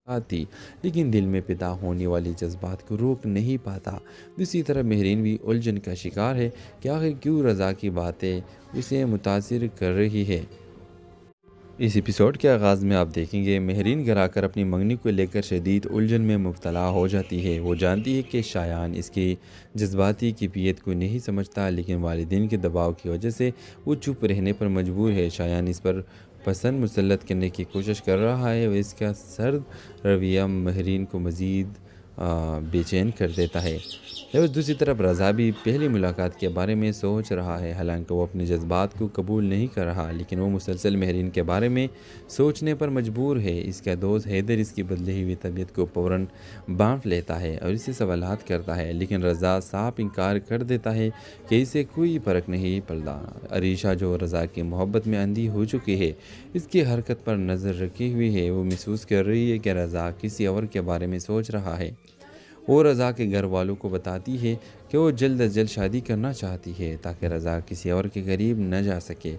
آتی لیکن دل میں پیدا ہونے والی جذبات کو روک نہیں پاتا۔ دوسری طرف مہرین بھی الجھن کا شکار ہے کہ آخر کیوں رضا کی باتیں اسے متاثر کر رہی ہے۔ اس ایپیسوڈ کے آغاز میں آپ دیکھیں گے مہرین گھر آ کر اپنی منگنی کو لے کر شدید الجھن میں مبتلا ہو جاتی ہے۔ وہ جانتی ہے کہ شایان اس کی جذباتی کیفیت کو نہیں سمجھتا، لیکن والدین کے دباؤ کی وجہ سے وہ چپ رہنے پر مجبور ہے۔ شایان اس پر پسند مسلط کرنے کی کوشش کر رہا ہے اور اس کا سرد رویہ مہرین کو مزید بے چین کر دیتا ہے۔ اور دوسری طرف رضا بھی پہلی ملاقات کے بارے میں سوچ رہا ہے، حالانکہ وہ اپنے جذبات کو قبول نہیں کر رہا، لیکن وہ مسلسل مہرین کے بارے میں سوچنے پر مجبور ہے۔ اس کا دوست حیدر اس کی بدلی ہوئی طبیعت کو فوراً بانٹ لیتا ہے اور اسے سوالات کرتا ہے، لیکن رضا صاف انکار کر دیتا ہے کہ اسے کوئی فرق نہیں پڑتا۔ عریشہ جو رضا کی محبت میں اندھی ہو چکی ہے، اس کی حرکت پر نظر رکھی ہوئی ہے۔ وہ محسوس کر رہی ہے کہ رضا کسی اور کے بارے میں سوچ رہا ہے۔ وہ رضا کے گھر والوں کو بتاتی ہے کہ وہ جلد از جلد شادی کرنا چاہتی ہے تاکہ رضا کسی اور کے قریب نہ جا سکے۔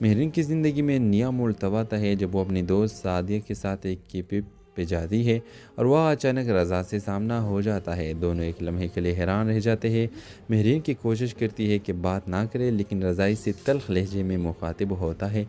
مہرین کی زندگی میں نیا موڑ تب آتا ہے جب وہ اپنی دوست سعدیہ کے ساتھ ایک کیفے پہ جاتی ہے اور وہ اچانک رضا سے سامنا ہو جاتا ہے۔ دونوں ایک لمحے کے لیے حیران رہ جاتے ہیں۔ مہرین کی کوشش کرتی ہے کہ بات نہ کرے، لیکن رضا اس سے تلخ لہجے میں مخاطب ہوتا ہے،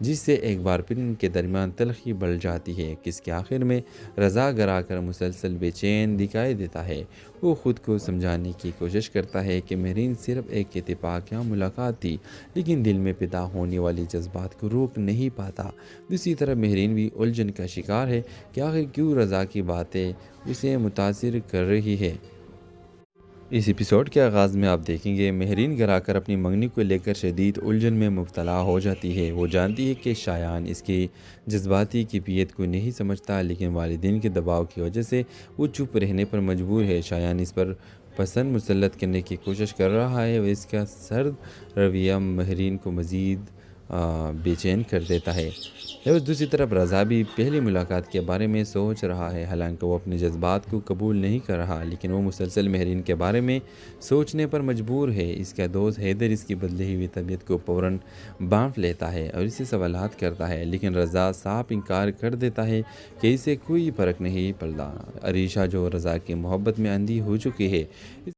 جس سے ایک بار پھر ان کے درمیان تلخی بڑھ جاتی ہے۔ کس کے آخر میں رضا گھر آ کر مسلسل بے چین دکھائی دیتا ہے۔ وہ خود کو سمجھانے کی کوشش کرتا ہے کہ مہرین صرف ایک اتفاقیہ ملاقات تھی، لیکن دل میں پیدا ہونے والی جذبات کو روک نہیں پاتا۔ دوسری طرف مہرین بھی الجھن کا شکار ہے کہ آخر کیوں رضا کی باتیں اسے متاثر کر رہی ہے۔ اس ایپیسوڈ کے آغاز میں آپ دیکھیں گے مہرین گھر آ کر اپنی منگنی کو لے کر شدید الجھن میں مبتلا ہو جاتی ہے۔ وہ جانتی ہے کہ شایان اس کی جذباتی کیفیت کو نہیں سمجھتا، لیکن والدین کے دباؤ کی وجہ سے وہ چپ رہنے پر مجبور ہے۔ شایان اس پر پسند مسلط کرنے کی کوشش کر رہا ہے اور اس کا سرد رویہ مہرین کو مزید بے چین کر دیتا ہے۔ اور دوسری طرف رضا بھی پہلی ملاقات کے بارے میں سوچ رہا ہے، حالانکہ وہ اپنے جذبات کو قبول نہیں کر رہا، لیکن وہ مسلسل مہرین کے بارے میں سوچنے پر مجبور ہے۔ اس کا دوست حیدر اس کی بدلی ہوئی طبیعت کو فوراً بانٹ لیتا ہے اور اسے سوالات کرتا ہے، لیکن رضا صاف انکار کر دیتا ہے کہ اسے کوئی فرق نہیں پڑتا۔ عریشہ جو رضا کی محبت میں اندھی ہو چکی ہے،